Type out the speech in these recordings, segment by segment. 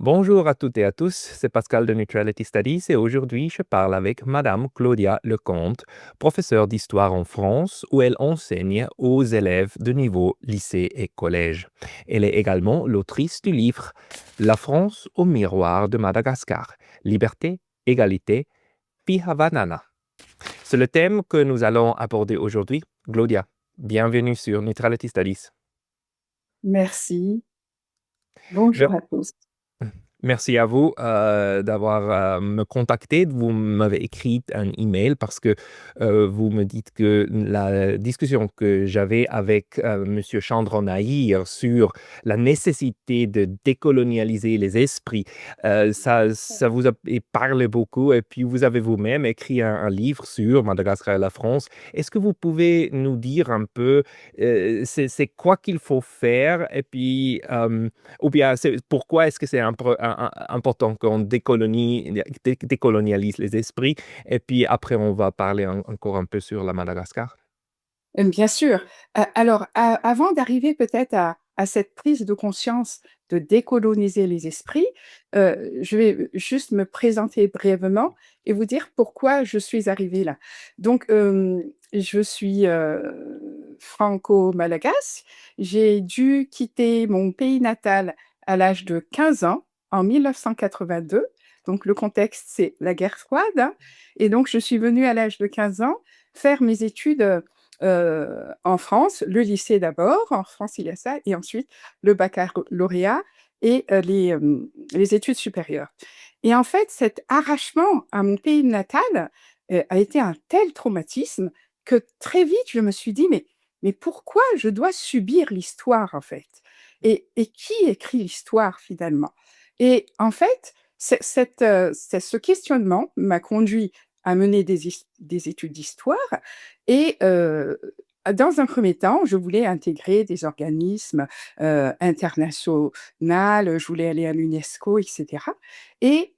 Bonjour à toutes et à tous, c'est Pascal de Neutrality Studies et aujourd'hui je parle avec Madame Claudia Lecomte, professeure d'histoire en France où elle enseigne aux élèves de niveau lycée et collège. Elle est également l'autrice du livre La France au miroir de Madagascar, Liberté, égalité, Pihavanana. C'est le thème que nous allons aborder aujourd'hui. Claudia, bienvenue sur Neutrality Studies. Merci. Je Bonjour à tous. Merci à vous d'avoir me contacté. Vous m'avez écrit un email parce que vous me dites que la discussion que j'avais avec Monsieur Chandran Nahir sur la nécessité de décolonialiser les esprits, ça vous a parlé beaucoup et puis vous avez vous-même écrit un livre sur Madagascar et la France. Est-ce que vous pouvez nous dire un peu c'est quoi qu'il faut faire et puis ou bien pourquoi est-ce que c'est important qu'on décolonialise les esprits? Et puis après, on va parler encore un peu sur la Madagascar. Bien sûr. Alors, avant d'arriver peut-être à cette prise de conscience de décoloniser les esprits, je vais juste me présenter brièvement et vous dire pourquoi je suis arrivée là. Donc, je suis franco-malagasy. J'ai dû quitter mon pays natal à l'âge de 15 ans, en 1982. Donc, le contexte, c'est la guerre froide, hein. Et donc, je suis venue à l'âge de 15 ans faire mes études en France, le lycée d'abord, en France il y a ça, et ensuite le baccalauréat et les études supérieures. Et en fait, cet arrachement à mon pays natal a été un tel traumatisme que très vite je me suis dit, mais pourquoi je dois subir l'histoire en fait? Et qui écrit l'histoire finalement? Et en fait, ce questionnement m'a conduit à mener des études d'histoire et dans un premier temps, je voulais intégrer des organismes internationaux, je voulais aller à l'UNESCO, etc. Et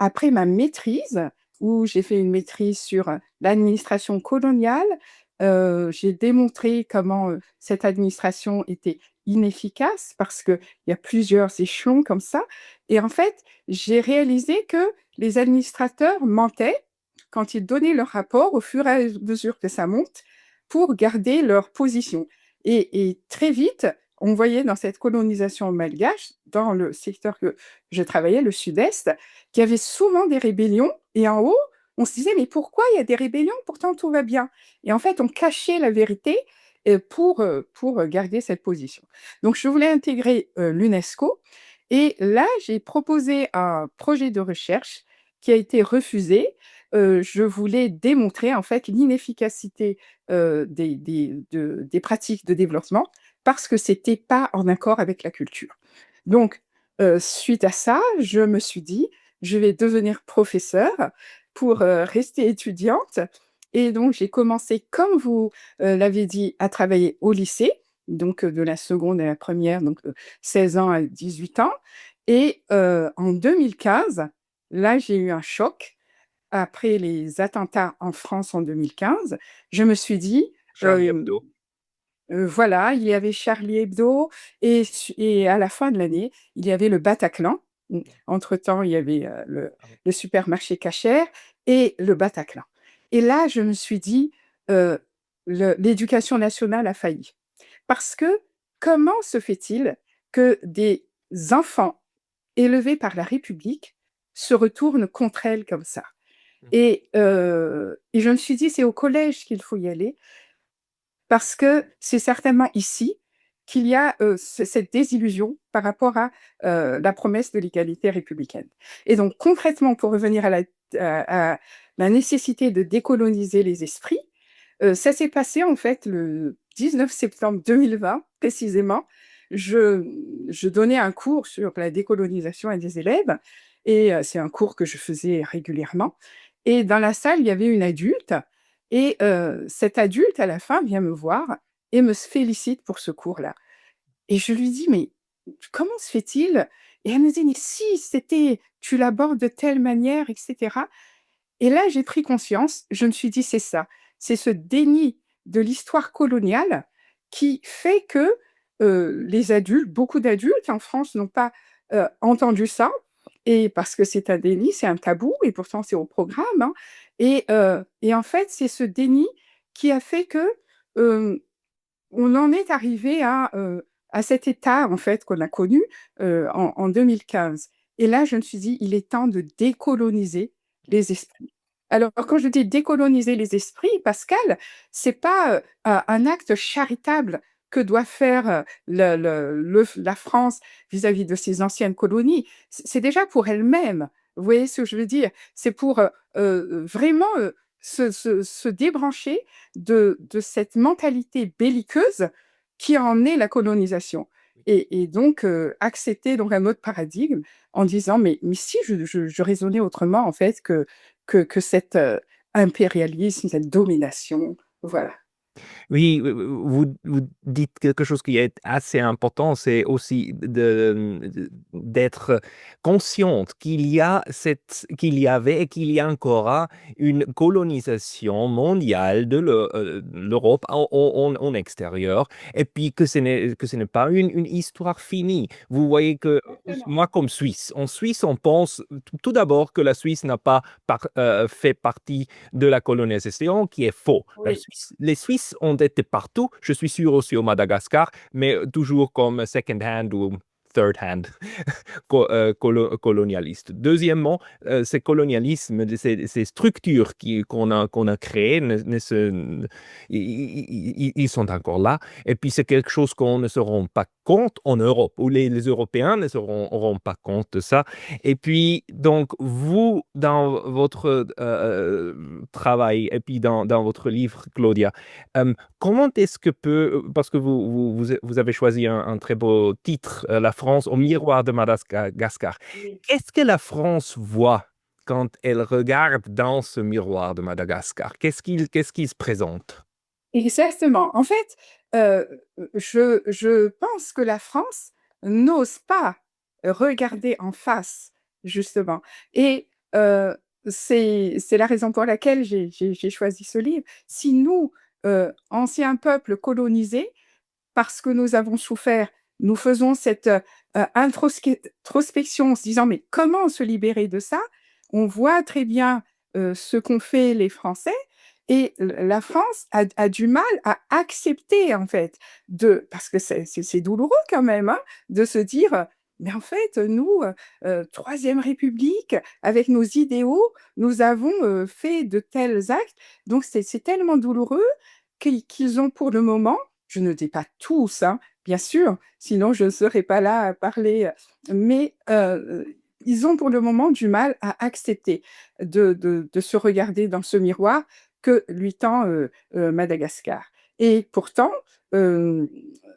après ma maîtrise, où j'ai fait une maîtrise sur l'administration coloniale, j'ai démontré comment cette administration était inefficace parce qu'il y a plusieurs échelons comme ça. Et en fait, j'ai réalisé que les administrateurs mentaient quand ils donnaient leur rapport au fur et à mesure que ça monte pour garder leur position. Et très vite, on voyait dans cette colonisation malgache, dans le secteur que je travaillais, le sud-est, qu'il y avait souvent des rébellions. Et en haut, on se disait, mais pourquoi il y a des rébellions? Pourtant, tout va bien. Et en fait, on cachait la vérité pour garder cette position. Donc, je voulais intégrer l'UNESCO. Et là, j'ai proposé un projet de recherche qui a été refusé. Je voulais démontrer en fait l'inefficacité des pratiques de développement parce que c'était pas en accord avec la culture. Donc, suite à ça, je me suis dit, je vais devenir professeure pour rester étudiante. Et donc, j'ai commencé, comme vous l'avez dit, à travailler au lycée, donc de la seconde à la première, donc 16 ans à 18 ans. Et en 2015, là, j'ai eu un choc après les attentats en France en 2015, je me suis dit, Charlie Hebdo. voilà, il y avait Charlie Hebdo et à la fin de l'année, il y avait le Bataclan. Entre-temps, il y avait le supermarché Cacher et le Bataclan. Et là, je me suis dit, euh, l'éducation nationale a failli. Parce que comment se fait-il que des enfants élevés par la République se retournent contre elle comme ça? Et je me suis dit: «C'est au collège qu'il faut y aller», parce que c'est certainement ici qu'il y a, cette désillusion par rapport à, la promesse de l'égalité républicaine. Et donc concrètement, pour revenir à la nécessité de décoloniser les esprits, ça s'est passé en fait le 19 septembre 2020 précisément. Je je donnais un cours sur la décolonisation à des élèves et c'est un cours que je faisais régulièrement et dans la salle, il y avait une adulte et cette adulte, à la fin, vient me voir et me félicite pour ce cours-là. Et je lui dis: «Mais comment se fait-il?» Et elle me dit: «Mais si, c'était tu l'abordes de telle manière» et cetera. Et là, j'ai pris conscience, je me suis dit: «C'est ça, c'est ce déni de l'histoire coloniale qui fait que, les adultes, beaucoup d'adultes en France n'ont pas, entendu ça et parce que c'est un déni, c'est un tabou et pourtant c'est au programme, hein, et en fait, c'est ce déni qui a fait que, hem, on en est arrivé à cet état, en fait, qu'on a connu, en 2015 et là, je me suis dit: «Il est temps de décoloniser les esprits». Alors, quand je dis décoloniser les esprits, Pascal, c'est pas, un acte charitable que doit faire, la France vis-à-vis de ses anciennes colonies. C'est déjà pour elle-même. Vous voyez ce que je veux dire? C'est pour, vraiment, se débrancher de cette mentalité belliqueuse qui en est la colonisation et donc accepter donc un autre paradigme en disant: «Mais si je raisonnais autrement en fait que cet, impérialisme, cette domination», voilà. Oui, vous dites quelque chose qui est assez important, c'est aussi d'être consciente qu'il y avait et qu'il y a encore une colonisation mondiale de l'Europe en extérieur et puis que ce n'est pas une histoire finie. Vous voyez que Exactement. moi comme Suisse, en Suisse, on pense tout d'abord que la Suisse n'a pas fait partie de la colonisation, qui est faux. Oui. Les Suisses ont été partout, je suis sûr aussi au Madagascar, mais toujours comme second hand ou third hand colonialiste. Deuxièmement, ces colonialismes, ces structures qu'on a créées, ils sont encore là. Et puis, c'est quelque chose qu'on ne se rend pas compte en Europe, ou les Européens ne se rendent pas compte de ça. Et puis, donc, vous, dans votre travail, et puis dans votre livre, Claudia, comment est-ce que parce que vous avez choisi un très beau titre, La France au miroir de Madagascar. Oui. Qu'est-ce que la France voit quand elle regarde dans ce miroir de Madagascar? Qu'est-ce qui se présente? Exactement. En fait, je pense que la France n'ose pas regarder en face, justement et c'est la raison pour laquelle j'ai choisi ce livre. Si nous, anciens peuples colonisés, parce que nous avons souffert, nous faisons cette, introspection en se disant: «Mais comment se libérer de ça?» On voit très bien, ce qu'ont fait les Français et la France a du mal à accepter, en fait, parce que c'est douloureux quand même, hein, de se dire, «Mais en fait, nous, 3e République, avec nos idéaux, nous avons, fait de tels actes». Donc c'est tellement douloureux qu'ils ont pour le moment, je ne dis pas tous, hein, bien sûr, sinon je ne serais pas là à parler, mais ils ont pour le moment du mal à accepter de se regarder dans ce miroir que lui tend, Madagascar et pourtant, hem,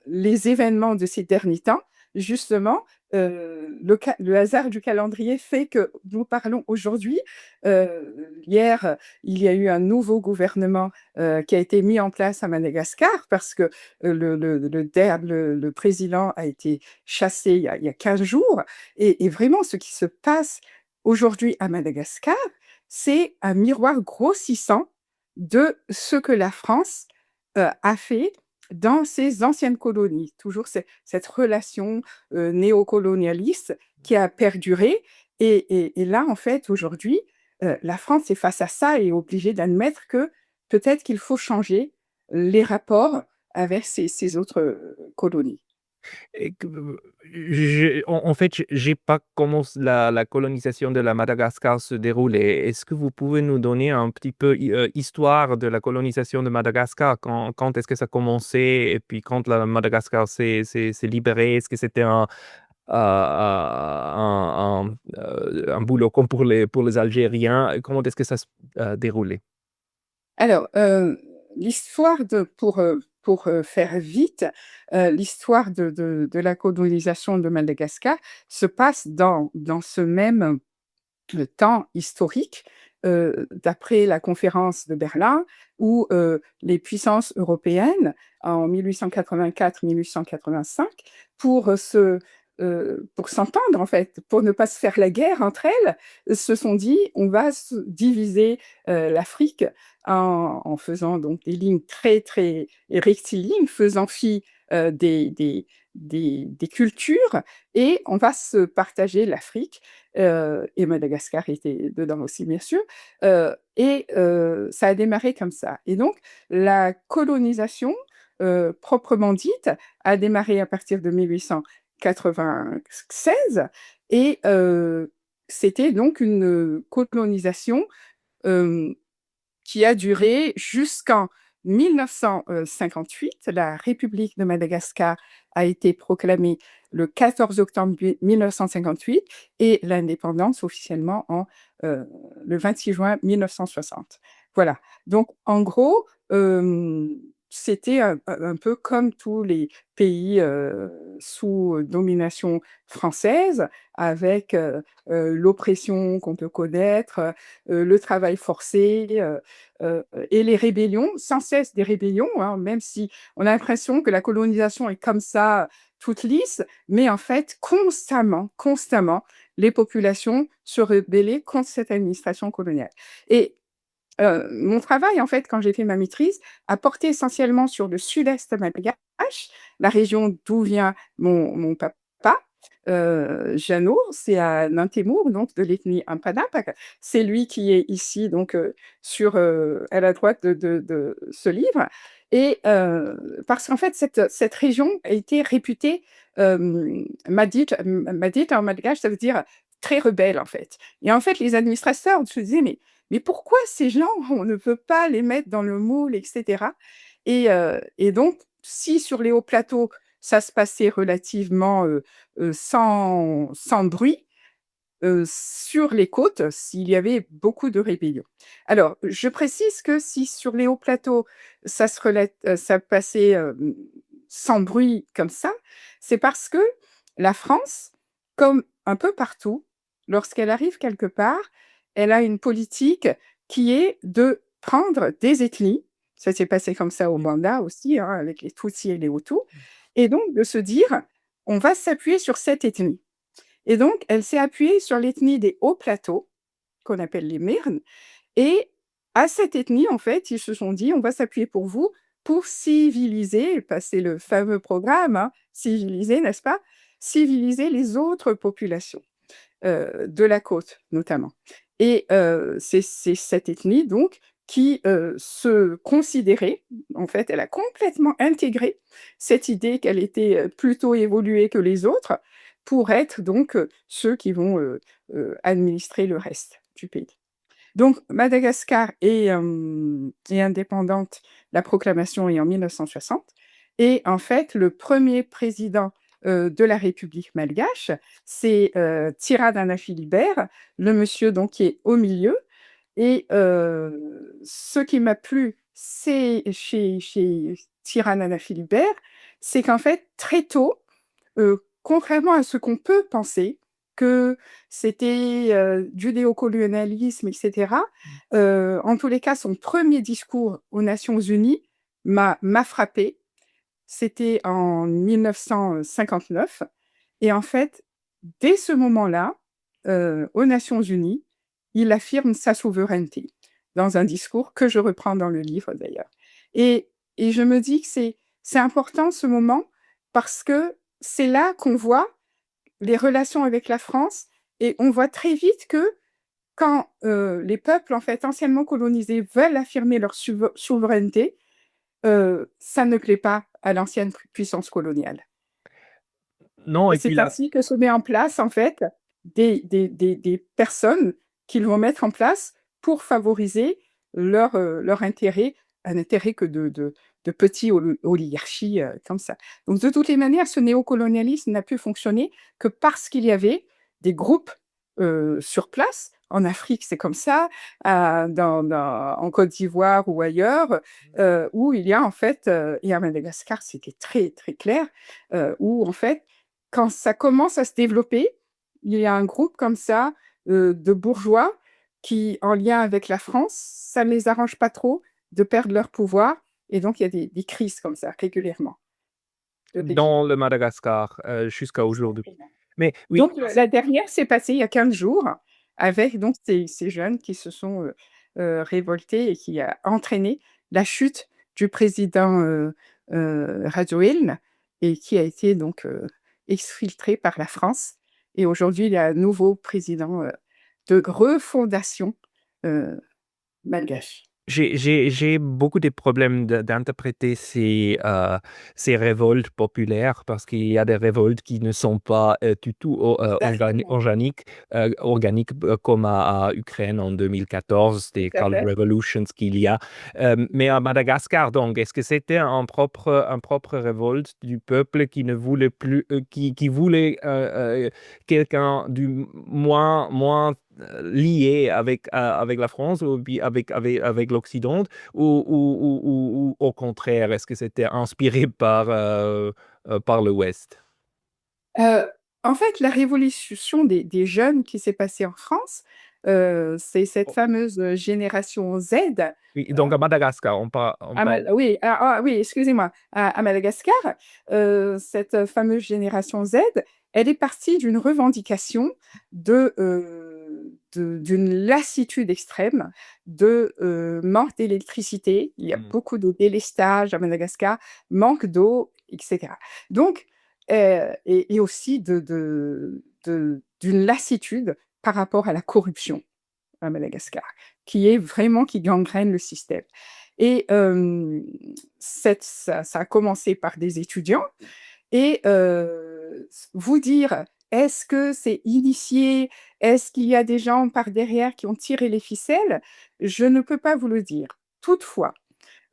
les événements de ces derniers temps, justement, le hasard du calendrier fait que nous parlons aujourd'hui. Hier, il y a eu un nouveau gouvernement, qui a été mis en place à Madagascar parce que, le président a été chassé il y a 15 jours et vraiment ce qui se passe aujourd'hui à Madagascar, c'est un miroir grossissant de ce que la France, a fait dans ses anciennes colonies. Toujours cette relation, néocolonialiste qui a perduré et là, en fait, aujourd'hui, la France est face à ça et est obligée d'admettre que peut-être qu'il faut changer les rapports avec ces autres, colonies. Et que, en fait, j'ai pas comment la colonisation de la Madagascar se déroulait. Est-ce que vous pouvez nous donner un petit peu histoire de la colonisation de Madagascar? Quand est-ce que ça a commencé? Et puis quand la Madagascar s'est libérée, est-ce que c'était un boulot comme pour les Algériens? Comment est-ce que ça se déroulait? Alors, l'histoire pour, faire vite, l'histoire de la colonisation de Madagascar se passe dans ce même le temps historique, d'après la conférence de Berlin où, les puissances européennes, en 1884-1885, pour, pour s'entendre en fait, pour ne pas se faire la guerre entre elles, se sont dit: «On va se diviser, l'Afrique en faisant donc des lignes très, très rectilignes, faisant fi, des des cultures et on va se partager l'Afrique, et Madagascar était dedans aussi, bien sûr, ça a démarré comme ça et donc la colonisation, proprement dite, a démarré à partir de 1896 et c'était donc une colonisation, hem qui a duré jusqu'en 1958. La République de Madagascar a été proclamée le 14 octobre 1958 et l'indépendance officiellement le 26 juin 1960. Voilà. Donc, en gros, c'était un peu comme tous les pays sous domination française, avec l'oppression qu'on peut connaître, le travail forcé, et les rébellions, sans cesse des rébellions, hein, même si on a l'impression que la colonisation est comme ça, toute lisse, mais en fait, constamment, constamment, les populations se rebellaient contre cette administration coloniale. Et mon travail, en fait, quand j'ai fait ma maîtrise, a porté essentiellement sur le sud-est malgache, la région d'où vient mon papa, Jeannot, c'est à Nintémour, donc de l'ethnie Ampanapak. C'est lui qui est ici, donc à la droite de ce livre et parce qu'en fait, cette région a été réputée, Madit en malgache, ça veut dire très rebelle, en fait et en fait, les administrateurs se disaient: mais pourquoi ces gens, on ne peut pas les mettre dans le moule et cetera? Et donc, si sur les hauts plateaux, ça se passait relativement, sans bruit, sur les côtes, s'il y avait beaucoup de rébellions. Alors, je précise que si sur les hauts plateaux, ça passait, sans bruit comme ça, c'est parce que la France, comme un peu partout, lorsqu'elle arrive quelque part, elle a une politique qui est de prendre des ethnies, ça s'est passé comme ça au Rwanda aussi, hein, avec les Tutsis et les Hutus, et donc de se dire: «On va s'appuyer sur cette ethnie». Et donc, elle s'est appuyée sur l'ethnie des hauts plateaux, qu'on appelle les Mirn, et à cette ethnie, en fait, ils se sont dit: «On va s'appuyer pour vous, pour civiliser», bah, c'est le fameux programme, hein, civiliser, n'est-ce pas? Civiliser les autres populations, de la côte, notamment. Et c'est cette ethnie donc qui, se considérait en fait, elle a complètement intégré cette idée qu'elle était, plutôt évoluée que les autres, pour être donc, ceux qui vont, administrer le reste du pays. Donc Madagascar est indépendante, la proclamation est en 1960 et en fait, le premier président, de la République malgache, c'est, Tirana Philibert, le monsieur donc qui est au milieu et ce qui m'a plu, c'est chez Tirana Philibert, c'est qu'en fait, très tôt, contrairement à ce qu'on peut penser, que c'était, judéo-colonialisme et cetera, en tous les cas, son premier discours aux Nations unies m'a frappée. C'était en 1959 et en fait, dès ce moment-là, aux Nations unies, il affirme sa souveraineté dans un discours que je reprends dans le livre d'ailleurs et je me dis que c'est important ce moment parce que c'est là qu'on voit les relations avec la France et on voit très vite que quand, les peuples, en fait, anciennement colonisés veulent affirmer leur souveraineté, ça ne plaît pas à l'ancienne puissance coloniale. Non Et et puis c'est là ainsi que se met en place, en fait, des personnes qu'ils vont mettre en place pour favoriser leur intérêt, un intérêt que de petits oligarchies, comme ça. Donc de toutes les manières, ce néocolonialisme n'a pu fonctionner que parce qu'il y avait des groupes, sur place. En Afrique, c'est comme ça, en Côte d'Ivoire ou ailleurs, où il y a en fait, et à Madagascar, c'était très, très clair, où en fait, quand ça commence à se développer, il y a un groupe comme ça, de bourgeois qui, en lien avec la France, ça ne les arrange pas trop de perdre leur pouvoir et donc il y a des crises comme ça régulièrement de régime. dans le Madagascar, jusqu'à aujourd'hui. Exactement. Mais oui, Donc la dernière s'est passée il y a 15 jours avec donc ces jeunes qui se sont, révoltés et qui a entraîné la chute du président, Rajoelina et qui a été donc exfiltré par la France. Et aujourd'hui, il y a un nouveau président de refondation malgache. J'ai beaucoup de problèmes d'interpréter ces révoltes populaires parce qu'il y a des révoltes qui ne sont pas du tout Exactement, organiques comme à Ukraine en 2014, tout des à Cold fait. Revolutions qu'il y a. Mais à Madagascar, donc, est-ce que c'était un propre révolte du peuple qui ne voulait plus, qui voulait quelqu'un du moins lié avec la France ou puis avec l'Occident ou au contraire, est-ce que c'était inspiré par l'Ouest? Heu, En fait, la révolution des jeunes qui s'est passée en France, c'est cette Oh, fameuse génération Z, oui, donc à Madagascar, on à parle. Ma oui, oui, excusez-moi, à Madagascar, cette fameuse génération Z, elle est partie d'une revendication d'une lassitude extrême, manque d'électricité. Il y a Hmm. beaucoup de délestage à Madagascar, manque d'eau et cetera. Donc et aussi d'une lassitude par rapport à la corruption à Madagascar, qui gangrène le système. Et ça a commencé par des étudiants et vous dire, est-ce que c'est initié? Est-ce qu'il y a des gens par derrière qui ont tiré les ficelles? Je ne peux pas vous le dire. Toutefois,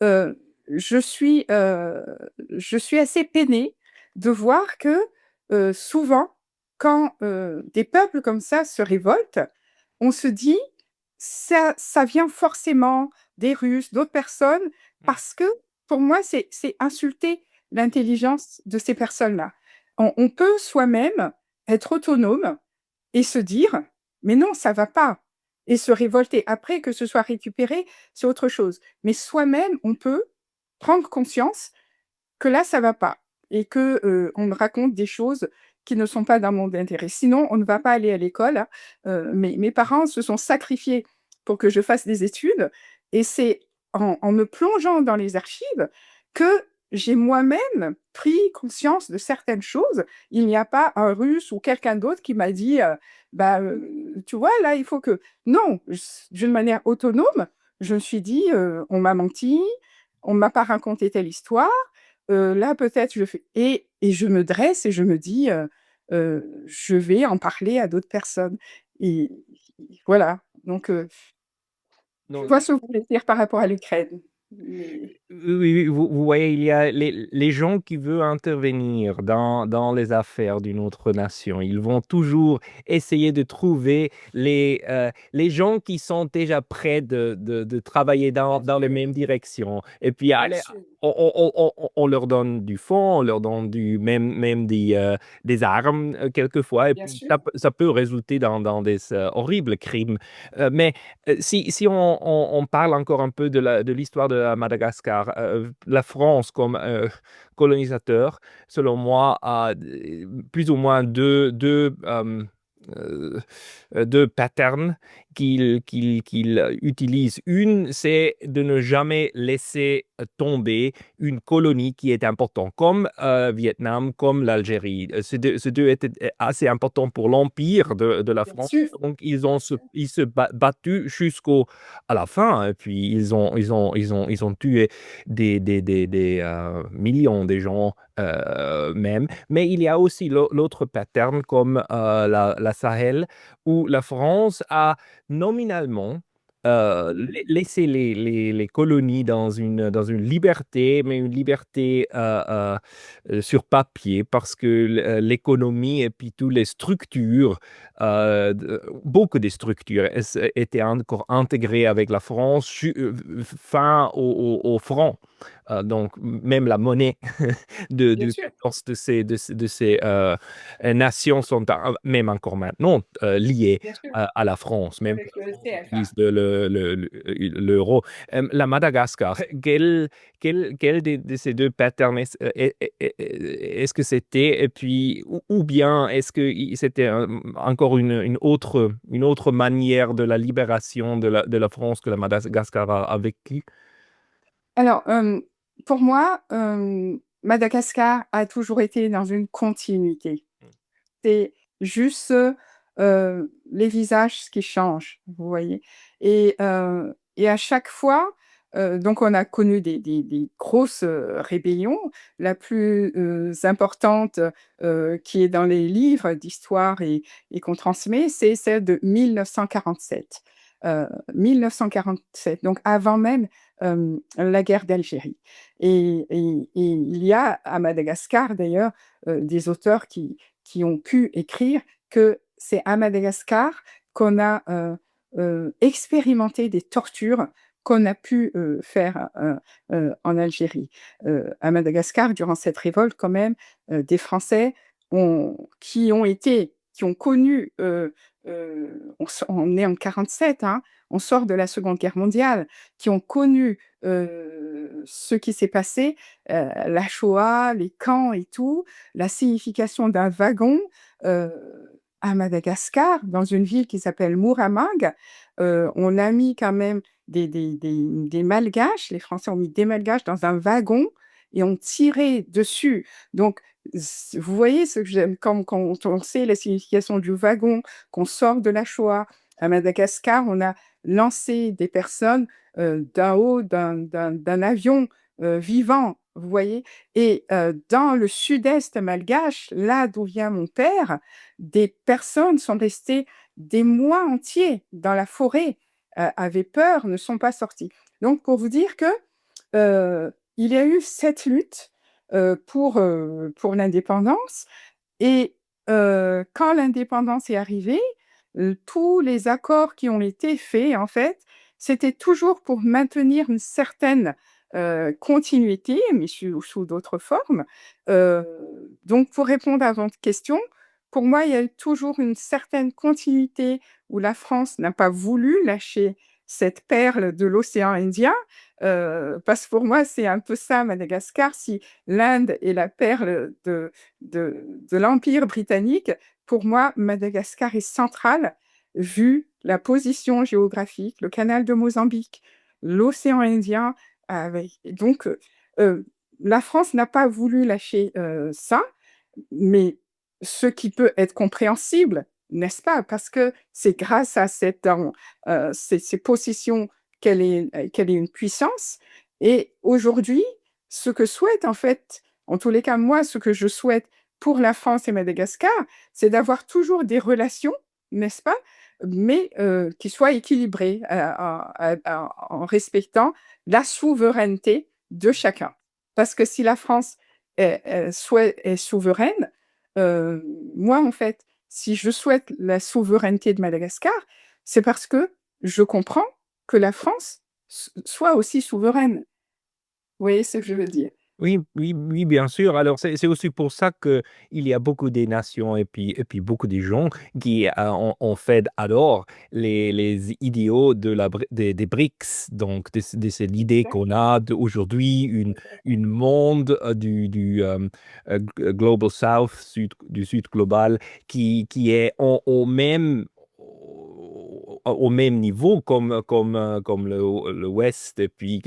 heu, je suis, heu, je suis assez peinée de voir que, souvent, quand, des peuples comme ça se révoltent, on se dit: «Ça vient forcément des Russes, d'autres personnes», parce que pour moi, c'est insulter l'intelligence de ces personnes-là. On peut soi-même être autonome et se dire: «Mais non, ça va pas», et se révolter. Après, que ce soit récupéré, c'est autre chose. Mais soi-même, on peut prendre conscience que là, ça va pas et que, on me raconte des choses qui ne sont pas dans mon intérêt. Sinon, on ne va pas aller à l'école, hein. Mes parents se sont sacrifiés pour que je fasse des études et c'est en me plongeant dans les archives que j'ai moi-même pris conscience de certaines choses. Il n'y a pas un Russe ou quelqu'un d'autre qui m'a dit, «Bah, tu vois, là, il faut que» non, d'une manière autonome, je me suis dit, «On m'a menti, on m'a pas raconté telle histoire, là peut-être je fais» et je me dresse et je me dis, «Je vais en parler à d'autres personnes» et voilà, donc je Non. vois ce que vous voulez dire par rapport à l'Ukraine, mais Oui, oui, oui, vous voyez, il y a les gens qui veulent intervenir dans les affaires d'une autre nation. Ils vont toujours essayer de trouver les gens qui sont déjà prêts de travailler bien dans les sûr, mêmes directions. Et puis, bien allez, sûr, on leur donne du fonds, on leur donne même des armes quelquefois. Et bien puis, sûr. ça peut résulter dans des horribles crimes. Mais si on parle encore un peu de l'histoire de Madagascar, la France comme colonisateur, selon moi, a plus ou moins deux patterns qu'il utilise. Une, c'est de ne jamais laisser tomber une colonie qui est importante, comme Vietnam, comme l'Algérie. Ces deux étaient assez importants pour l'empire de la Bien France. sûr, Donc, bien sûr, ils se battus jusqu'au à la fin. Et puis, ils ont tué des millions de gens même. Mais il y a aussi l'autre pattern comme la Sahel où la France a nominalement laissé les colonies dans une liberté, mais une liberté sur papier, parce que l'économie et puis toutes les structures, beaucoup de structures étaient encore intégrées avec la France fin au franc. Donc, même la monnaie bien de sûr, 14 de ces nations sont même encore maintenant liées bien sûr, à la France, même que avec la le France CFA. utilise l'euro. La Madagascar, quel de ces deux patterns est-ce que c'était, et puis, ou bien est-ce que c'était encore une autre manière de la libération de la France que la Madagascar a vécu? Alors, pour moi, Madagascar a toujours été dans une continuité. C'est juste les visages qui changent, vous voyez. Et à chaque fois, donc on a connu des grosses rébellions. La plus importante qui est dans les livres d'histoire et qu'on transmet, c'est celle de 1947. 1947, donc avant même la guerre d'Algérie. Et il y a à Madagascar, d'ailleurs, des auteurs qui ont pu écrire que c'est à Madagascar qu'on a expérimenté des tortures qu'on a pu faire en Algérie. À Madagascar, durant cette révolte, quand même, des Français qui ont connu, on est en 47, hein, on sort de la Seconde Guerre mondiale, qui ont connu ce qui s'est passé, la Shoah, les camps et tout, la signification d'un wagon euh, à Madagascar, dans une ville qui s'appelle Muramag. On a mis quand même des malgaches, les Français ont mis des malgaches dans un wagon et ont tiré dessus. Donc, vous voyez ce que j'aime, quand on sait la signification du wagon, qu'on sort de la Shoah. À Madagascar, on a lancé des personnes d'un haut d'un avion vivant, vous voyez. Et dans le sud-est malgache, là d'où vient mon père, des personnes sont restées des mois entiers dans la forêt, avaient peur, ne sont pas sorties. Donc, pour vous dire que il y a eu cette lutte pour l'indépendance. Et quand l'indépendance est arrivée, tous les accords qui ont été faits, en fait, c'était toujours pour maintenir une certaine continuité, mais sous d'autres formes. Euh, donc, pour répondre à votre question, pour moi, il y a eu toujours une certaine continuité où la France n'a pas voulu lâcher cette perle de l'océan Indien, parce que pour moi, c'est un peu ça, Madagascar. Si l'Inde est la perle de l'Empire britannique, pour moi, Madagascar est central, vu la position géographique, le canal de Mozambique, l'océan Indien. Donc, euh, la France n'a pas voulu lâcher ça, mais ce qui peut être compréhensible, n'est-ce pas? Parce que c'est grâce à ces positions qu'elle est une puissance. Et aujourd'hui, ce que souhaite, en fait, en tous les cas, moi, ce que je souhaite pour la France et Madagascar, c'est d'avoir toujours des relations, n'est-ce pas? Mais qui soient équilibrées en respectant la souveraineté de chacun. Parce que si la France est souveraine, euh, moi, en fait, si je souhaite la souveraineté de Madagascar, c'est parce que je comprends que la France soit aussi souveraine. Vous voyez ce que je veux dire? Oui, oui, oui, bien sûr. Alors, c'est aussi pour ça que il y a beaucoup de nations et puis beaucoup de gens qui ont fait alors les idéaux des BRICS. Donc, c'est l'idée qu'on a d'aujourd'hui une monde Global South, du Sud global, qui est au même niveau comme le Ouest et puis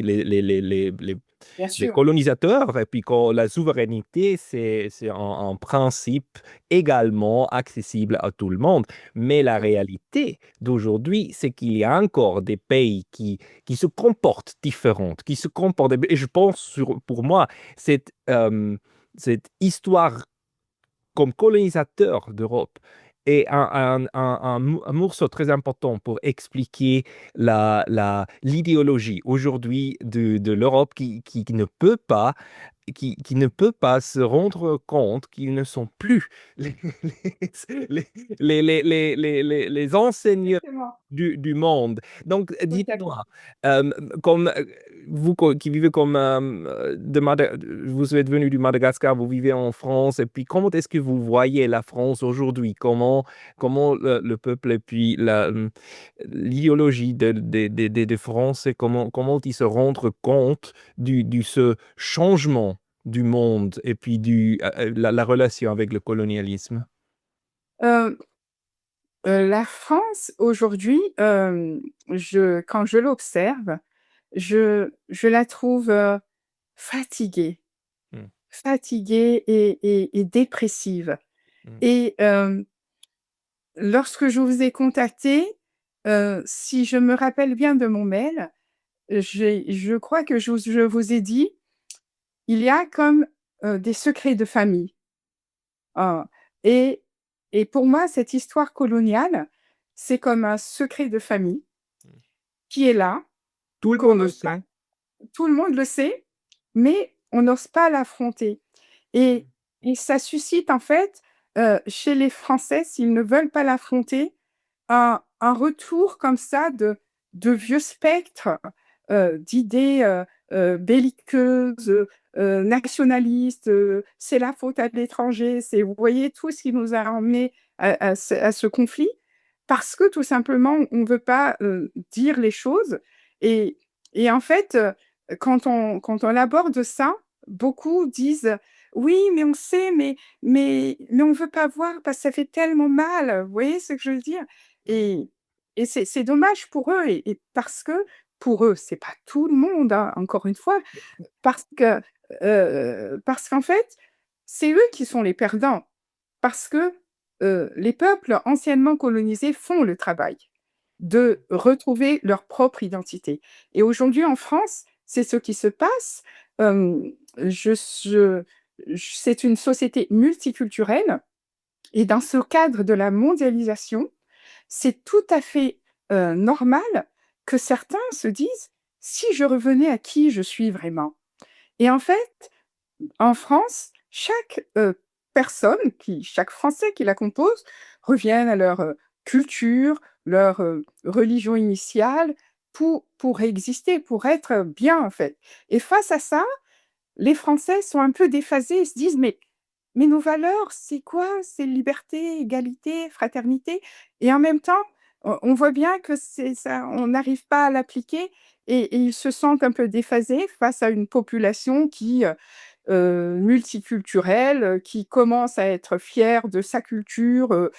Bien les sûr. colonisateurs, et puis quand la souveraineté, c'est en principe également accessible à tout le monde. Mais la réalité d'aujourd'hui, c'est qu'il y a encore des pays qui se comportent différemment, qui se comportent, et je pense, pour moi, cette histoire comme colonisateur d'Europe est un morceau très important pour expliquer l'idéologie aujourd'hui de l'Europe qui ne peut pas qui ne peut pas se rendre compte qu'ils ne sont plus les, les enseignants Exactement. du monde. Donc, Tout à fait. dites-moi, euh, comme vous qui vivez comme vous êtes venu du Madagascar, vous vivez en France, et puis comment est-ce que vous voyez la France aujourd'hui? Comment le peuple et puis l'idéologie des Français, comment ils se rendent compte ce changement du monde et puis la relation avec le colonialisme? Euh, la France, aujourd'hui, quand je l'observe, je la trouve fatiguée. Hmm. fatiguée et dépressive. Mmh. Et lorsque je vous ai contacté, si je me rappelle bien de mon mail, je crois que je vous ai dit: «Il y a comme, des secrets de famille». Ah et et pour moi, cette histoire coloniale, c'est comme un secret de famille Mmh. qui est là, Tout le qu'on monde le n'ose pas, sait. tout le monde le sait, mais on n'ose pas l'affronter Mmh. et ça suscite en fait, chez les Français, s'ils ne veulent pas l'affronter, un retour comme ça de vieux spectres, d'idées, belliqueuses, nationalistes, c'est la faute à l'étranger, c'est vous voyez tout ce qui nous a emmenés à ce conflit, parce que tout simplement on ne veut pas, dire les choses et en fait, quand on aborde ça, beaucoup disent: «Oui, mais on sait, mais on ne veut pas voir parce que ça fait tellement mal». Vous voyez ce que je veux dire? Mmh. Et c'est dommage pour eux et parce que pour eux, c'est pas tout le monde, hein, encore une fois, parce que, parce qu'en fait, c'est eux qui sont les perdants. Parce que, les peuples anciennement colonisés font le travail de retrouver leur propre identité et aujourd'hui en France, c'est ce qui se passe. Je c'est une société multiculturelle et dans ce cadre de la mondialisation, c'est tout à fait, normal que certains se disent: «Si je revenais à qui je suis vraiment?» et en fait, en France, chaque Français qui la compose reviennent à leur, culture, leur, religion initiale pour exister, pour être bien, en fait et face à ça, les Français sont un peu déphasés et se disent: «Mais nos valeurs, c'est quoi? C'est liberté, égalité, fraternité» et en même temps, on voit bien que c'est ça on n'arrive pas à l'appliquer et ils se sentent un peu déphasés face à une population qui, multiculturelle, qui commence à être fière de sa culture,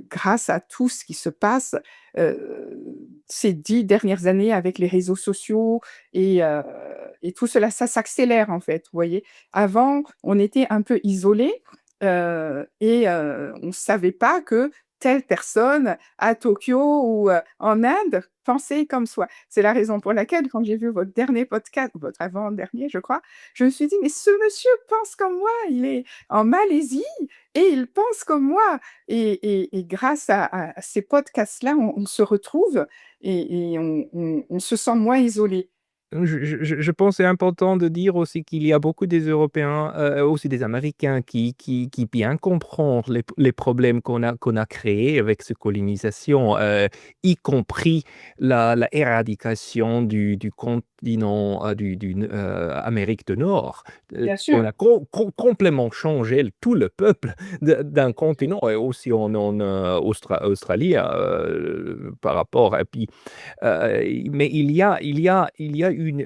grâce à tout ce qui se passe, ces 10 dernières années avec les réseaux sociaux et heu et tout cela, ça s'accélère, en fait, vous voyez? Avant, on était un peu isolés, on ne savait pas que telle personne à Tokyo ou, en Inde pensait comme soi. C'est la raison pour laquelle quand j'ai vu votre dernier podcast, votre avant-dernier, je crois, je me suis dit: «Mais ce monsieur pense comme moi, il est en Malaisie et il pense comme moi» et grâce à ces podcasts-là, on se retrouve et on se sent moins isolé. Je pense c'est important de dire aussi qu'il y a beaucoup des Européens, aussi des Américains qui bien comprennent les problèmes qu'on a créés avec cette colonisation, y compris la éradication du continent, Amérique du Nord. Bien sûr. On a complètement changé tout le peuple d'un continent et aussi en Australie, par rapport et puis mais il y a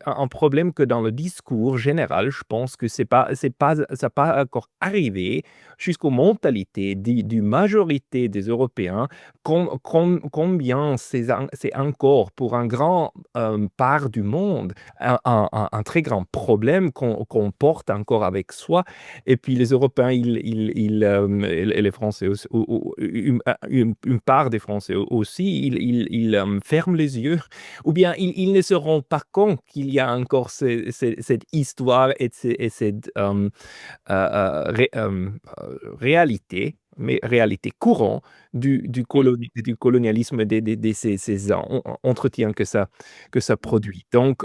un problème que dans le discours général, je pense que c'est pas ça n'a pas encore arrivé jusqu'aux mentalités du majorité des Européens, combien c'est encore pour un grand, part du monde, un très grand problème qu'on porte encore avec soi et puis les Européens, et les Français aussi ou une part des Français aussi, ils ferment les yeux ou bien ils ne se rendent pas compte qu'il y a encore cette histoire et cette réalité, mais réalité courante Oui. du colonialisme, ces entretiens que ça produit. Donc,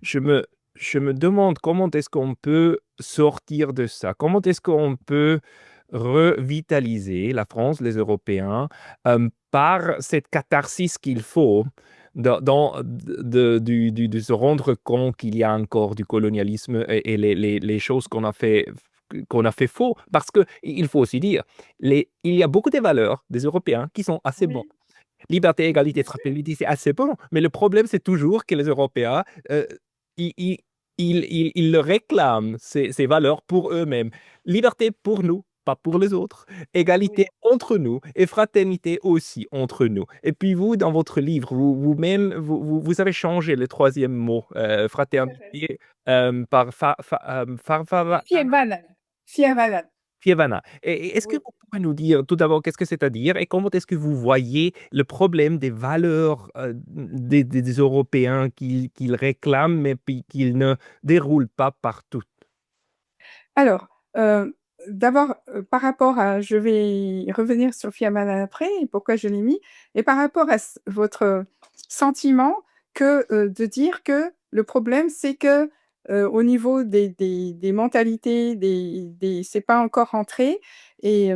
je me demande comment est-ce qu'on peut sortir de ça? Comment est-ce qu'on peut revitaliser la France, les Européens, par cette catharsis qu'il faut de se rendre compte qu'il y a encore du colonialisme et les choses qu'on a fait faux. Parce qu'il faut aussi dire, il y a beaucoup de valeurs des Européens qui sont assez bons. Oui, Liberté, égalité, bien sûr. fraternité, c'est assez bon. Mais le problème, c'est toujours que les Européens, ils le réclament, ces valeurs pour eux-mêmes. Liberté pour nous, pas pour les autres. Égalité Oui, entre nous et fraternité aussi entre nous. Et puis vous, dans votre livre, vous-même, vous avez changé le troisième mot, tout à fait. fraternité, par Fievalan. Fievalan. Fievana. Et est-ce que Oui. vous pouvez nous dire tout d'abord qu'est-ce que c'est-à-dire et comment est-ce que vous voyez le problème des valeurs des Européens qu'ils réclament mais puis qu'ils ne déroulent pas partout? Alors, d'abord, par rapport à je vais revenir sur Fiamana après et pourquoi je l'ai mis et par rapport à votre sentiment que, de dire que le problème, c'est que, au niveau des mentalités, des c'est pas encore rentré et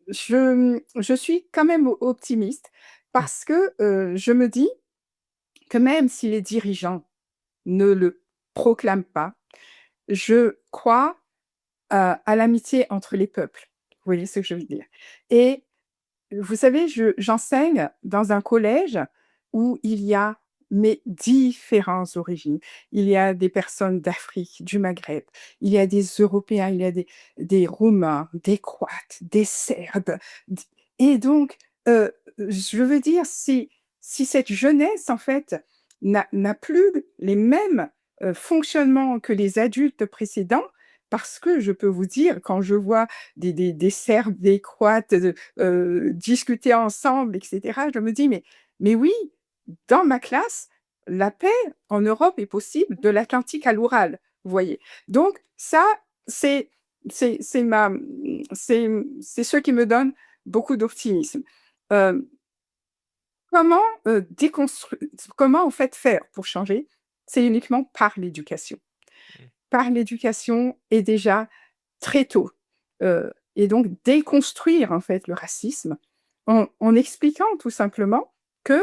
je suis quand même optimiste Mmh. parce que, je me dis que même si les dirigeants ne le proclament pas, je crois à l'amitié entre les peuples. Vous voyez ce que je veux dire? Et vous savez, j'enseigne dans un collège où il y a mais différentes origines. Il y a des personnes d'Afrique, du Maghreb, il y a des Européens, il y a des Roumains, des Croates, des Serbes. D Et donc, je veux dire, si cette jeunesse, en fait, n'a plus les mêmes, fonctionnements que les adultes précédents, parce que je peux vous dire, quand je vois des Serbes, des Croates, discuter ensemble et cetera. Je me dis: «Mais oui, dans ma classe, la paix en Europe est possible de l'Atlantique à l'Oural», vous voyez? Donc ça, c'est c'est ma c'est ce qui me donne beaucoup d'optimisme. Hem, comment, comment en fait faire pour changer? C'est uniquement par l'éducation. Mmh. Par l'éducation et déjà très tôt, et donc déconstruire en fait le racisme en expliquant tout simplement que,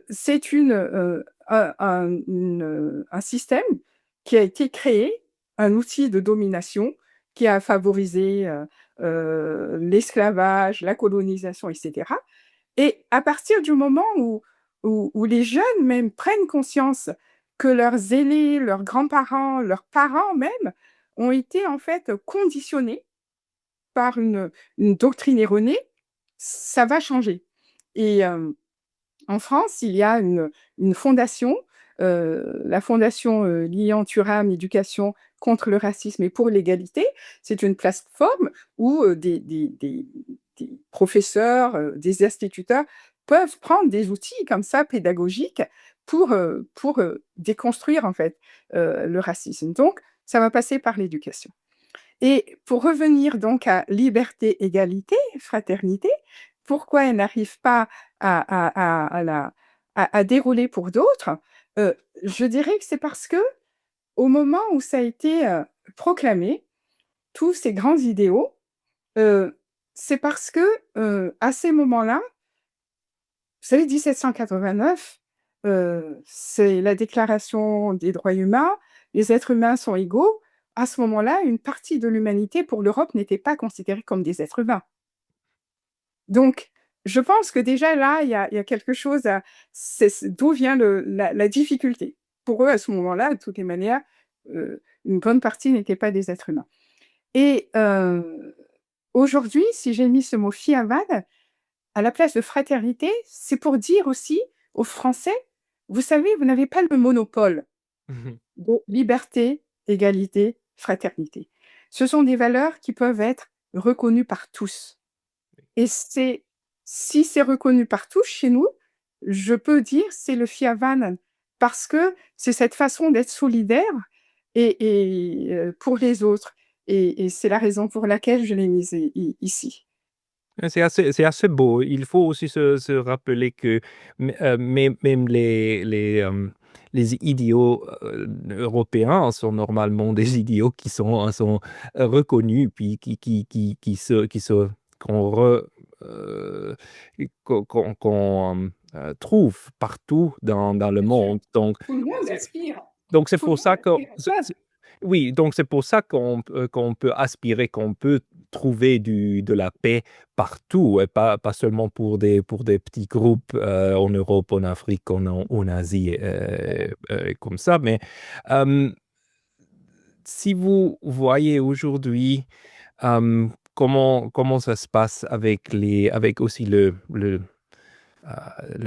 c'est un système qui a été créé, un outil de domination qui a favorisé, l'esclavage, la colonisation et cetera et à partir du moment où les jeunes même prennent conscience que leurs aînés, leurs grands-parents, leurs parents même, ont été en fait conditionnés par une doctrine erronée, ça va changer et en France, il y a une fondation, la fondation, Lilian-Thuram Éducation contre le racisme et pour l'égalité. C'est une plateforme où, des professeurs, des instituteurs peuvent prendre des outils comme ça pédagogiques pour, déconstruire en fait, le racisme. Donc ça va passer par l'éducation. Et pour revenir donc à liberté, égalité, fraternité, pourquoi elle n'arrive pas à dérouler pour d'autres? Je dirais que c'est parce que au moment où ça a été, proclamé, tous ces grands idéaux, heu, c'est parce que, à ces moments-là, vous savez 1789, c'est la déclaration des droits humains, les êtres humains sont égaux. À ce moment-là, une partie de l'humanité pour l'Europe n'était pas considérée comme des êtres humains. Donc, je pense que déjà là, il y a quelque chose à c'est d'où vient la difficulté. Pour eux, à ce moment-là, de toutes les manières, une bonne partie n'étaient pas des êtres humains et aujourd'hui, si j'ai mis ce mot «fiaval», à la place de fraternité, c'est pour dire aussi aux Français: «Vous savez, vous n'avez pas le monopole de liberté, égalité, fraternité». Ce sont des valeurs qui peuvent être reconnues par tous et c'est si c'est reconnu par tous chez nous, je peux dire c'est le Fiavanen parce que c'est cette façon d'être solidaire pour les autres et c'est la raison pour laquelle je l'ai mise ici. C'est assez beau. Il faut aussi se rappeler que même les idiots, européens sont normalement des idiots qui sont reconnus puis qui se qu'on re trouve partout dans le Bien sûr. monde. Donc Tout le monde aspire. donc c'est Tout le pour monde ça que aspire à ça. oui, donc c'est pour ça qu'on peut aspirer, qu'on peut trouver de la paix partout et pas seulement pour des petits groupes, en Europe, en Afrique, en Asie, comme ça. Mais, hem, si vous voyez aujourd'hui, Comment ça se passe avec aussi le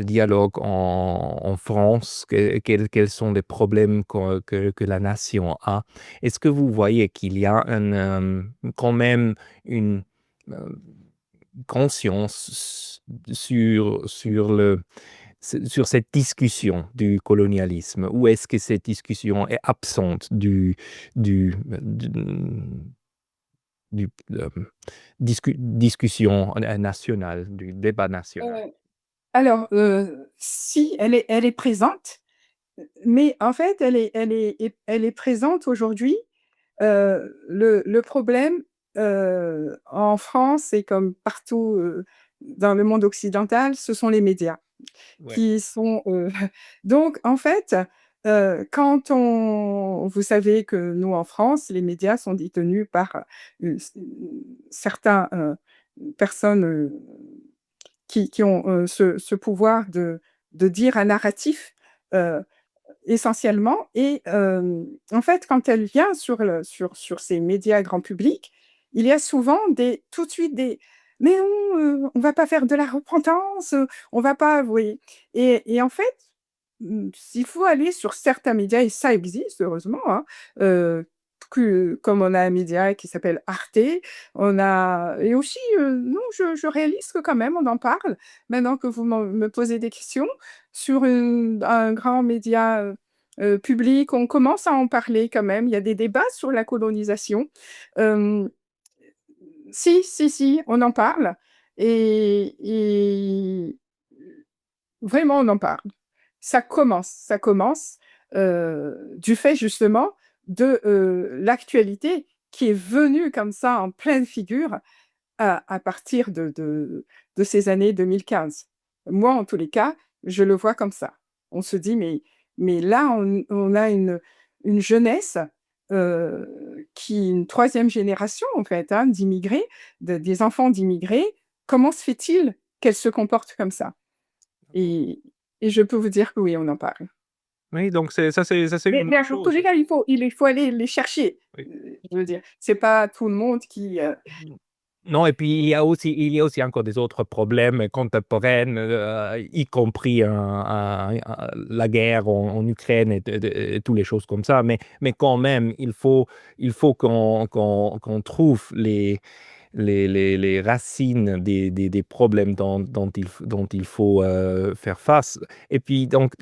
dialogue en France? Quels sont les problèmes que la nation a? Est-ce que vous voyez qu'il y a quand même une euh, conscience sur cette discussion du colonialisme, ou est-ce que cette discussion est absente du, du, du, discussion nationale, du débat national? Heu, alors, si, elle est présente, mais en fait, elle est présente aujourd'hui. Le problème, en France et comme partout, dans le monde occidental, ce sont les médias Ouais, qui sont, donc en fait, quand on vous savez que nous, en France, les médias sont détenus par, certains, personnes, qui ont, ce pouvoir de dire un narratif, heu, essentiellement. Et en fait, quand elle vient sur ces médias grand public, il y a souvent tout de suite des: «Mais non, on va pas faire de la repentance, on va pas», vous voyez? Et en fait, s'il faut aller sur certains médias, et ça existe heureusement, hein, heu, que comme on a un média qui s'appelle Arte, on a, et aussi, non, je réalise que quand même on en parle. Maintenant que vous me posez des questions sur un grand média, public, on commence à en parler quand même. Il y a des débats sur la colonisation. Hem, si, si, si, on en parle, et vraiment on en parle. Ça commence, du fait justement de, l'actualité qui est venue comme ça en pleine figure à partir de ces années 2015. Moi, en tous les cas, je le vois comme ça. On se dit: «Mais là, on a une jeunesse, une troisième génération, en fait, hein, d'immigrés, des enfants d'immigrés. Comment se fait-il qu'elle se comporte comme ça?» et et je peux vous dire que oui, on en parle. Oui, donc ça c'est une Mais bonne en tous chose. les cas, il faut aller les chercher, Oui. je veux dire. C'est pas tout le monde qui, Non, et puis il y a aussi encore des autres problèmes contemporains, y compris la guerre en Ukraine et toutes les choses comme ça. Mais quand même, il faut qu'on trouve les racines des problèmes dont il faut faire face. Et puis, donc,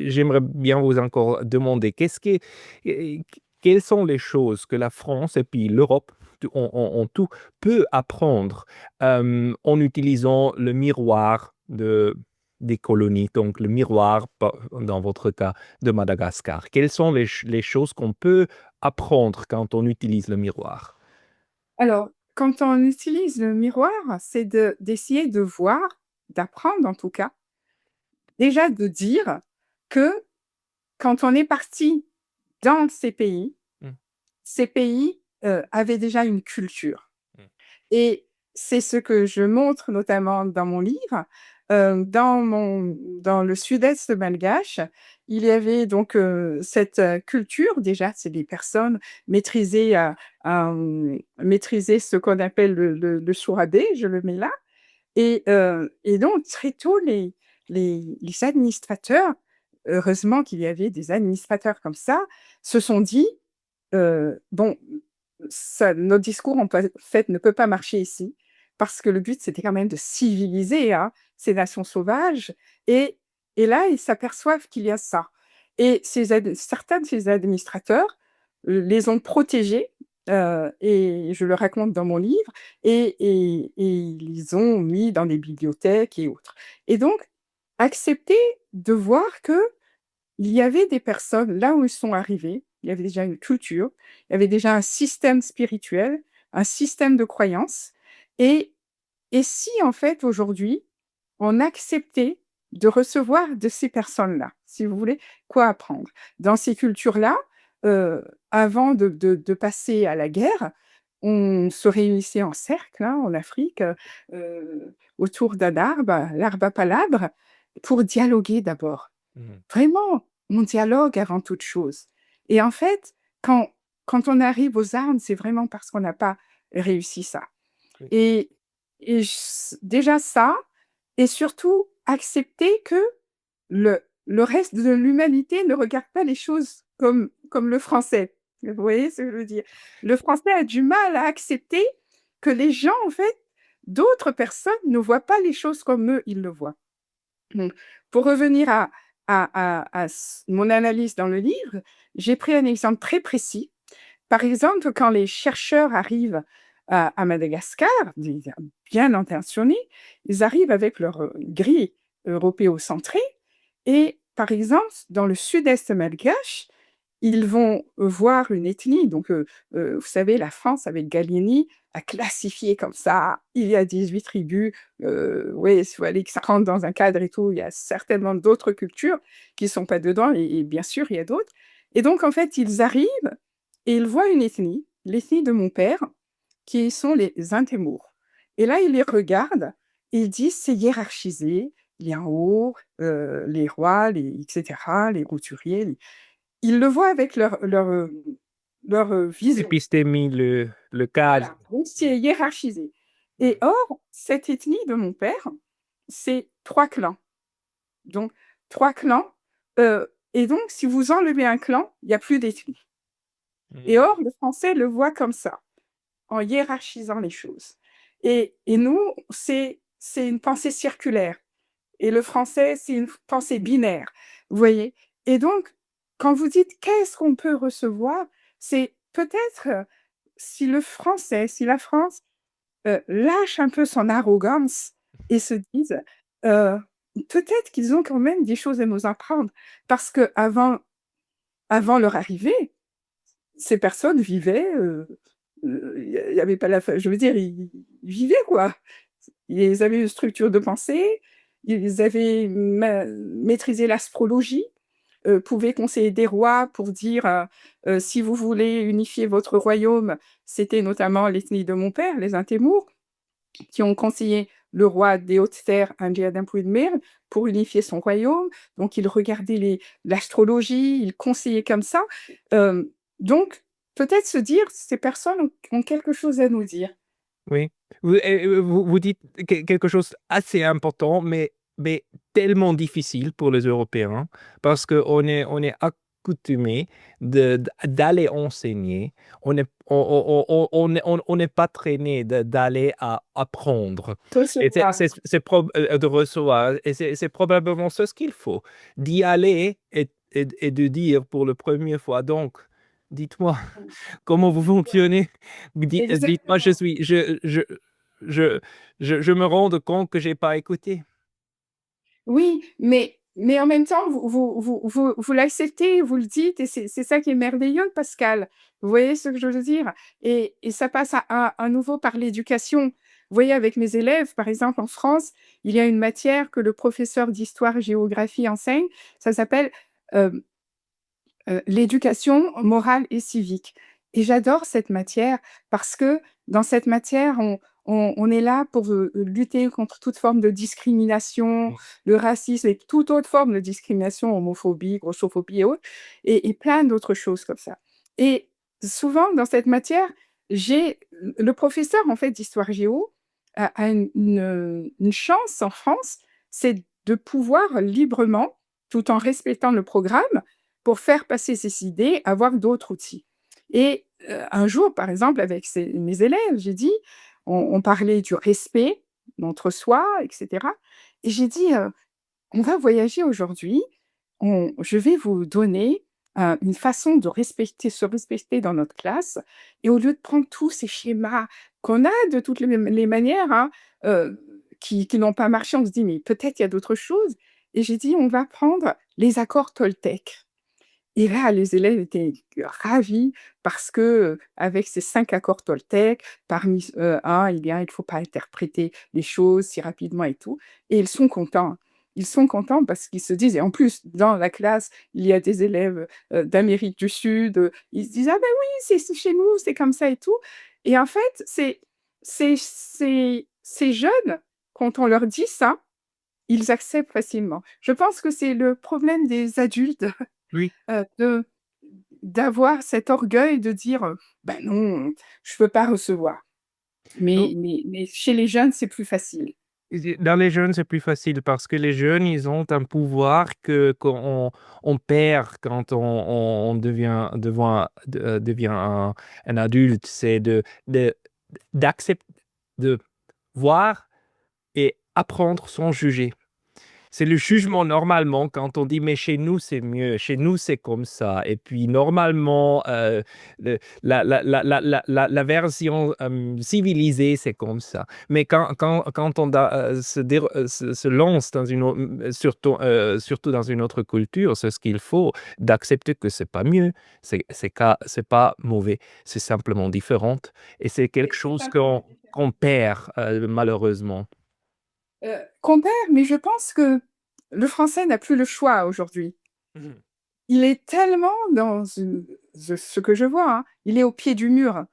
j'aimerais bien vous encore demander, quelles sont les choses que la France et puis l'Europe en tout peut apprendre en utilisant le miroir des colonies, donc le miroir, dans votre cas, de Madagascar. Quelles sont les choses qu'on peut apprendre quand on utilise le miroir? alors, quand on utilise le miroir, c'est d'essayer de voir, d'apprendre en tout cas, déjà de dire que quand on est parti dans Mm, ces pays, avaient déjà une culture. mm, Et c'est ce que je montre notamment dans mon livre. Dans le sud-est malgache, il y avait donc, cette, culture. Déjà, c'est des personnes maîtrisées maîtriser ce qu'on appelle le Souradé, je le mets là. Et donc très tôt, les administrateurs, heureusement qu'il y avait des administrateurs comme ça, se sont dit: «Bon, ça, notre discours en fait ne peut pas marcher ici, parce que le but c'était quand même de civiliser, hein, ces nations sauvages». Et et là, ils s'aperçoivent qu'il y a ça. Et certains de ces administrateurs, les ont protégés, et je le raconte dans mon livre. Et ils les ont mis dans des bibliothèques et autres. Et donc, accepter de voir que il y avait des personnes, là où ils sont arrivés, il y avait déjà une culture, il y avait déjà un système spirituel, un système de croyances. Et et si, en fait, aujourd'hui, on acceptait de recevoir de ces personnes-là, si vous voulez, quoi apprendre? Dans ces cultures-là, avant de passer à la guerre, on se réunissait en cercle, hein, en Afrique, autour d'un arbre, l'arbre palabre, pour dialoguer d'abord. mm. Vraiment, on dialogue avant toute chose. Et en fait, quand quand on arrive aux armes, c'est vraiment parce qu'on n'a pas réussi ça. Oui. Et, déjà ça, et surtout accepter que le reste de l'humanité ne regarde pas les choses comme le français. Vous voyez ce que je veux dire? Le français a du mal à accepter que les gens, en fait, d'autres personnes ne voient pas les choses comme eux, ils le voient. Donc, pour revenir à mon analyse dans le livre, j'ai pris un exemple très précis. Par exemple, quand les chercheurs arrivent à Madagascar, bien intentionnés, ils arrivent avec leur grille européocentrée et, par exemple, dans le sud-est malgache, ils vont voir une ethnie. Donc, vous savez, la France, avec Gallieni, a classifié comme ça. Il y a 18 tribus. Oui, il fallait que ça rentre dans un cadre et tout. Il y a certainement d'autres cultures qui ne sont pas dedans. Et bien sûr, il y a d'autres. Et donc, en fait, ils arrivent et ils voient une ethnie, l'ethnie de mon père, qui sont les Intémours. Et là, ils les regardent et ils disent, c'est hiérarchisé. Il y a en haut les rois, etc., les couturiers. Ils le voient avec leur vision. L'épistémie, le cadre. Voilà, donc c'est hiérarchisé. Et or, cette ethnie de mon père, c'est 3 clans. Donc 3 clans, et donc si vous enlevez un clan, il y a plus d'ethnie. Et Mhm. or, le français le voit comme ça, en hiérarchisant les choses. Et nous, c'est une pensée circulaire. Et le français, c'est une pensée binaire, vous voyez? Et donc, quand vous dites: «Qu'est-ce qu'on peut recevoir?» c'est peut-être, si le français, si la France, lâche un peu son arrogance et se dise, heu: «Peut-être qu'ils ont quand même des choses à nous apprendre». Parce qu'avant leur arrivée, ces personnes vivaient, il y avait pas la fa je veux dire, ils vivaient, quoi. Ils avaient une structure de pensée, ils avaient maîtrisé l'astrologie, pouvaient conseiller des rois pour dire, si vous voulez unifier votre royaume, c'était notamment l'ethnie de mon père, les Intémours, qui ont conseillé le roi des Hautes-Terres, Anjou-Adinpouï-Mér, pour unifier son royaume. Donc, ils regardaient l'astrologie, ils conseillaient comme ça. Donc, peut-être se dire, ces personnes ont quelque chose à nous dire. Oui. Vous dites quelque chose assez important, mais tellement difficile pour les Européens, parce qu'on est accoutumés d'aller enseigner. On n'est pas traîné d'aller à apprendre. Et Recevoir. de recevoir. Et c'est probablement ce qu'il faut, d'y aller et de dire pour la première fois. Donc, dites-moi, comment vous fonctionnez? Dites-moi, je Exactement. suis, je, je me rends compte que j'ai pas écouté. Oui, mais en même temps, vous l'acceptez, vous le dites, et c'est ça qui est merveilleux, Pascal. Vous voyez ce que je veux dire? Et ça passe à nouveau par l'éducation. Vous voyez, avec mes élèves, par exemple, en France, il y a une matière que le professeur d'histoire-géographie enseigne, ça s'appelle l'éducation morale et civique. Et j'adore cette matière parce que dans cette matière, on est là pour lutter contre toute forme de discrimination, Oui. le racisme et toute autre forme de discrimination, homophobie, grossophobie et autres, et plein d'autres choses comme ça. Et souvent, dans cette matière, le professeur en fait d'histoire géo a une chance en France, c'est de pouvoir librement, tout en respectant le programme, pour faire passer ces idées, avoir d'autres outils. Et un jour, par exemple, avec mes élèves, j'ai dit, on parlait du respect entre soi, etc. Et j'ai dit, on va voyager aujourd'hui, je vais vous donner une façon de se respecter dans notre classe. Et au lieu de prendre tous ces schémas qu'on a de toutes les manières, hein, qui n'ont pas marché, on se dit, mais peut-être il y a d'autres choses. Et j'ai dit, on va prendre les accords Toltec. Et là, les élèves étaient ravis parce que, avec ces 5 accords Toltec, parmi un, il y a: «Il ne faut pas interpréter les choses si rapidement» et tout, et ils sont contents. Ils sont contents parce qu'ils se disent, et en plus, dans la classe, il y a des élèves, d'Amérique du Sud, ils se disent: «Ah ben oui, c'est chez nous, c'est comme ça et tout», et en fait, ces jeunes, quand on leur dit ça, ils acceptent facilement. Je pense que c'est le problème des adultes. Oui. De d'avoir cet orgueil de dire, «Ben non, je ne peux pas recevoir». Donc, Mais chez les jeunes, c'est plus facile. dans les jeunes, c'est plus facile parce que les jeunes, ils ont un pouvoir que qu'on on perd quand on devient un adulte. C'est de d'accepter, de voir et apprendre sans juger. C'est le jugement normalement quand on dit mais chez nous c'est mieux, chez nous c'est comme ça. Et puis normalement, la version civilisée c'est comme ça. Mais quand on se lance dans surtout dans une autre culture, c'est ce qu'il faut d'accepter que c'est pas mieux, c'est pas mauvais, c'est simplement différent. Et c'est quelque C'est chose simplement différent. qu'on perd malheureusement. Qu'on perd, mais je pense que le français n'a plus le choix aujourd'hui. Mhm. Il est tellement ce que je vois, hein, il est au pied du mur.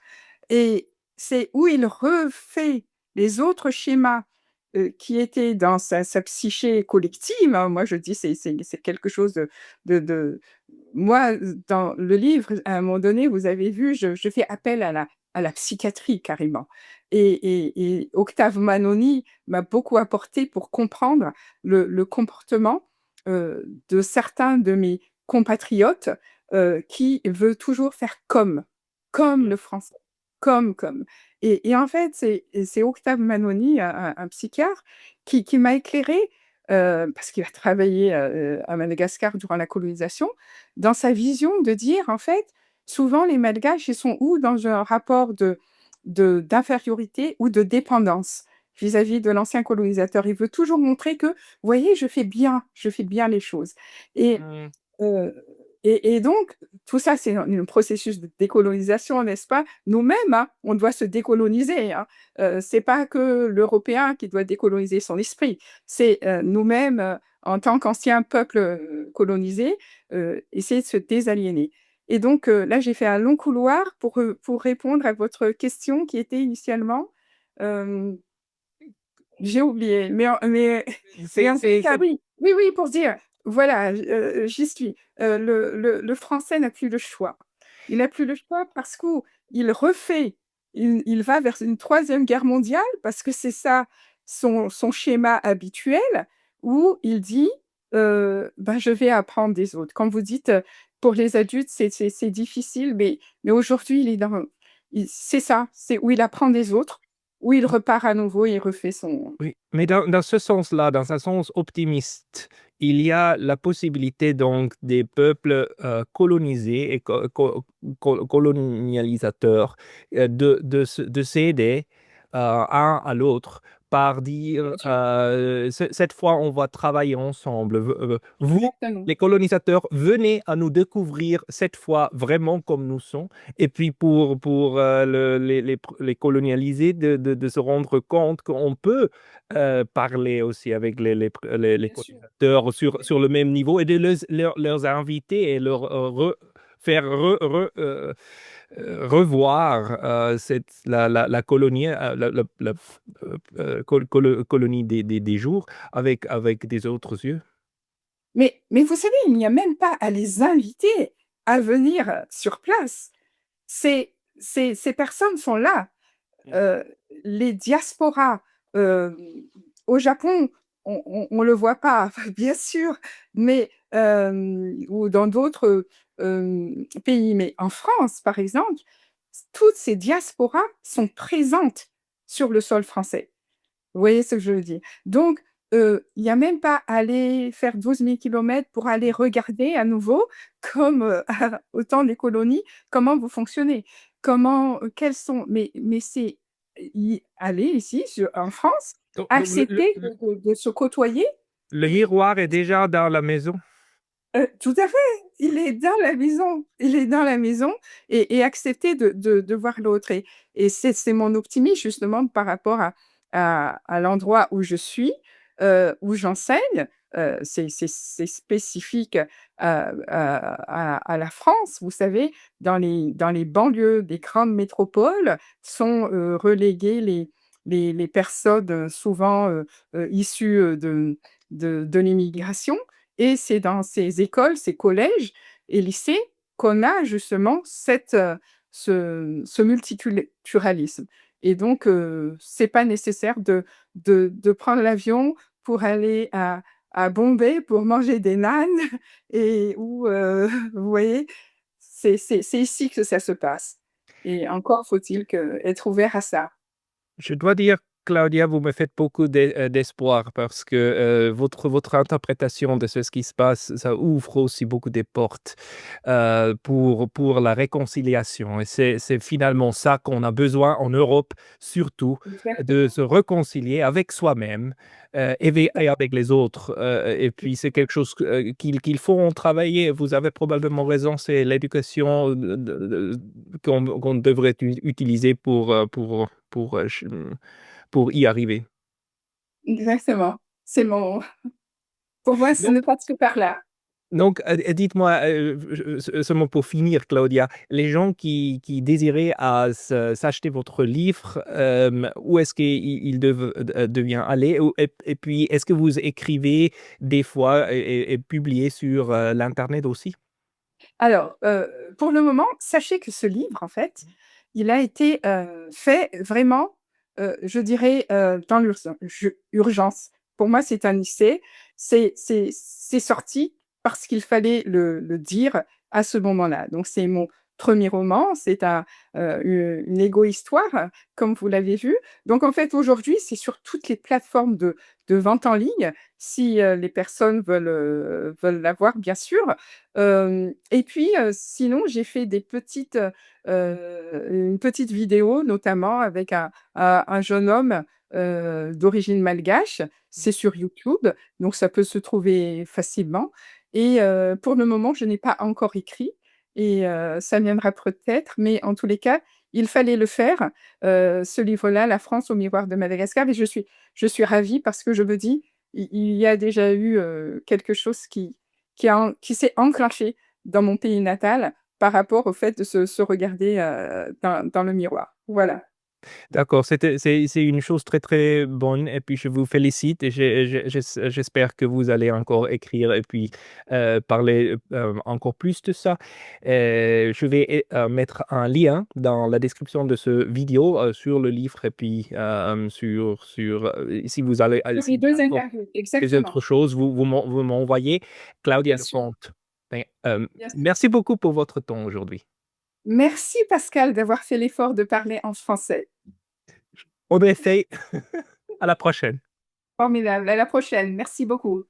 Et c'est où il refait les autres schémas qui étaient dans sa psyché collective, hein. Moi, je dis c'est quelque chose de moi, dans le livre, à un moment donné, vous avez vu, je fais appel à la psychiatrie carrément. Et Octave Manoni m'a beaucoup apporté pour comprendre le comportement de certains de mes compatriotes qui veut toujours faire comme le français, comme. Et en fait, c'est Octave Manoni, un psychiatre, qui m'a éclairé parce qu'il a travaillé à Madagascar durant la colonisation, dans sa vision de dire, en fait, souvent les Malgaches, ils sont ou dans un rapport d'infériorité ou de dépendance vis-à-vis de l'ancien colonisateur. Il veut toujours montrer que, vous voyez, je fais bien les choses. Et Mm. Heu et donc tout ça, c'est un processus de décolonisation, n'est-ce pas? Nous-mêmes, hein, on doit se décoloniser, hein. C'est pas que l'Européen qui doit décoloniser son esprit, c'est, nous-mêmes, en tant qu'anciens peuples, colonisés, essayer de se désaliéner. Et donc là, j'ai fait un long couloir pour répondre à votre question qui était initialement, hem j'ai oublié, mais en fait, ah oui, oui, oui, pour dire, voilà, j'y suis. Le français n'a plus le choix. Il n'a plus le choix parce qu'il refait, il va vers une troisième guerre mondiale parce que c'est ça son schéma habituel où il dit, «Ben, je vais apprendre des autres». Quand vous dites, pour les adultes, c'est difficile, mais aujourd'hui, il c'est ça, c'est où il apprend des autres, où il repart à nouveau et il refait son. Oui, mais dans ce sens-là, dans un sens optimiste, il y a la possibilité donc des peuples colonisés et colonialisateurs de s'aider un à l'autre par dire Bien sûr, cette fois on va travailler ensemble. Vous, exactement. les colonisateurs, venez à nous découvrir cette fois vraiment comme nous sommes. Et puis pour les colonialisés, de se rendre compte qu'on peut parler aussi avec les Bien sûr. colonisateurs sur le même niveau et de leur inviter et leur faire revoir la colonie, colonie des jours avec des autres yeux. Mais vous savez, il n'y a même pas à les inviter à venir, sur place. Ces personnes sont là. Mm. Heu, les diasporas, hem, au Japon, on le voit pas, enfin, bien sûr, mais ou dans d'autres, pays. Mais en France, par exemple, toutes ces diasporas sont présentes sur le sol français. Vous voyez ce que je veux dire? Donc, il y a même pas à aller faire 12 000 kilomètres pour aller regarder à nouveau comme, au temps des colonies, comment vous fonctionnez. Comment, quels sont mais c'est y aller ici en France, Donc, accepter de se côtoyer. le miroir est déjà dans la maison. Tout à fait, il est dans la maison, il est dans la maison et accepter de voir l'autre et c'est mon optimisme justement par rapport à l'endroit où je suis, où j'enseigne, c'est spécifique à la France. Vous savez, dans les banlieues des grandes métropoles sont, reléguées les personnes, souvent, issues, de l'immigration et c'est dans ces écoles, ces collèges et lycées qu'on a justement ce multiculturalisme et donc c'est pas nécessaire de prendre l'avion pour aller à Bombay pour manger des naans et ou vous voyez? C'est ici que ça se passe et encore faut-il que être ouvert à ça. Je dois dire, Claudia, vous me faites beaucoup d'espoir parce que votre interprétation de ce qui se passe, ça ouvre aussi beaucoup de portes pour la réconciliation. Et c'est finalement ça qu'on a besoin en Europe, surtout, de Exactement. se réconcilier avec soi-même et avec les autres. Et puis, c'est quelque chose qu'il faut en travailler. Vous avez probablement raison, c'est l'éducation qu'on devrait utiliser pour y arriver. Exactement. C'est mon pour moi, ce Donc ne passe que par là. dites-moi, seulement pour finir, Claudia, les gens qui désiraient s'acheter votre livre, où est-ce qu'ils deviennent aller? Et puis, est-ce que vous écrivez des fois et publiez sur l'internet aussi? Alors, pour le moment, sachez que ce livre, en fait, il a été, fait vraiment, je dirais, dans urgence. Pour moi, c'est un essai. C'est sorti parce qu'il fallait le dire à ce moment-là. Donc c'est mon premier roman, c'est une égo-histoire, comme vous l'avez vu. Donc en fait, aujourd'hui, c'est sur toutes les plateformes de vente en ligne, si, les personnes veulent l'avoir, bien sûr. Et puis, sinon, j'ai fait une petite vidéo, notamment avec un jeune homme, d'origine malgache. C'est sur YouTube, donc ça peut se trouver facilement et pour le moment, je n'ai pas encore écrit et ça viendra peut-être, mais en tous les cas, il fallait le faire, ce livre-là, La France au miroir de Madagascar et je suis ravie parce que je me dis: Il y a déjà eu, quelque chose qui s'est enclenché dans mon pays natal par rapport au fait de se regarder, dans le miroir. Voilà. D'accord, c'est une chose très, très bonne et puis je vous félicite et j'espère que vous allez encore écrire et puis, parler, encore plus de ça. Je vais mettre un lien dans la description de ce vidéo, sur le livre et puis, si vous allez Sur les s'il y a 2 encore interviews, des exactement. autres choses, vous m'envoyez Claudia Bien sûr, Leconte. Ben, bien sûr. merci beaucoup pour votre temps aujourd'hui. Merci Pascal d'avoir fait l'effort de parler en français. On essaye. À la prochaine. Formidable, à la prochaine. Merci beaucoup.